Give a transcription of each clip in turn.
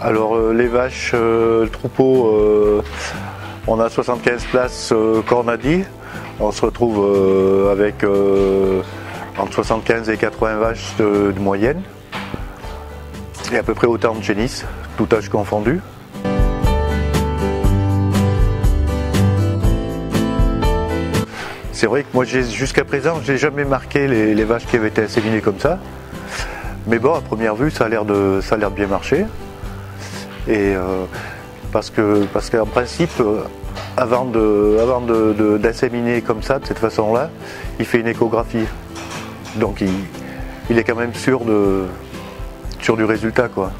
Alors les vaches, le troupeau, on a 75 places Cornady. On se retrouve avec entre 75 et 80 vaches de moyenne. Et à peu près autant de génisses, tout âge confondu. C'est vrai que moi jusqu'à présent, je n'ai jamais marqué les vaches qui avaient été inséminées comme ça. Mais bon, à première vue, ça a l'air de bien marcher. Et parce qu'en principe, avant d'inséminer comme ça, de cette façon-là, il fait une échographie. Donc il est quand même sûr du résultat, quoi.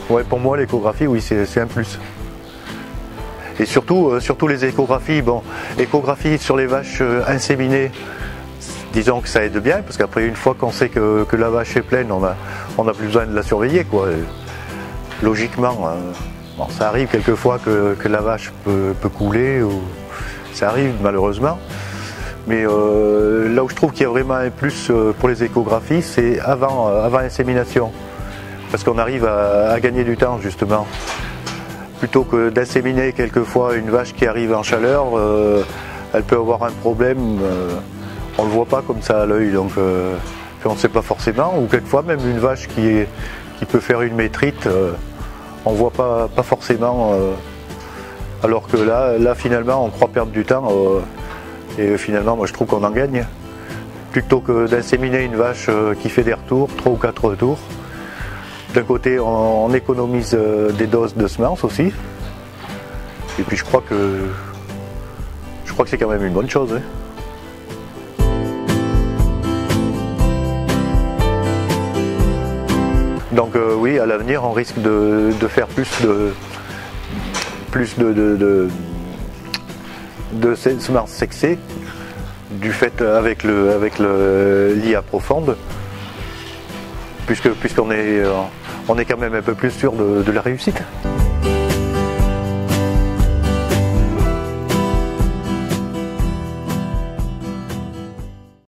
Ouais, pour moi, l'échographie, oui, c'est un plus. Et surtout les échographies, bon, échographie sur les vaches inséminées, disons que ça aide bien, parce qu'après, une fois qu'on sait que la vache est pleine, on n'a plus besoin de la surveiller, quoi. Et logiquement, bon, ça arrive quelquefois que la vache peut couler, ou ça arrive malheureusement. Mais là où je trouve qu'il y a vraiment un plus pour les échographies, c'est avant insémination. Parce qu'on arrive à gagner du temps, justement. Plutôt que d'inséminer quelquefois une vache qui arrive en chaleur, elle peut avoir un problème, on ne le voit pas comme ça à l'œil, donc on ne sait pas forcément. Ou quelquefois même une vache qui peut faire une métrite, on ne voit pas forcément. Alors que là finalement on croit perdre du temps, et finalement moi je trouve qu'on en gagne. Plutôt que d'inséminer une vache qui fait des retours, 3 ou 4 retours. D'un côté, on économise des doses de semences aussi. Et puis je crois que c'est quand même une bonne chose. Hein. Donc oui, à l'avenir, on risque de faire plus de semences sexées, du fait avec l'IA profonde, puisqu'on est quand même un peu plus sûr de la réussite.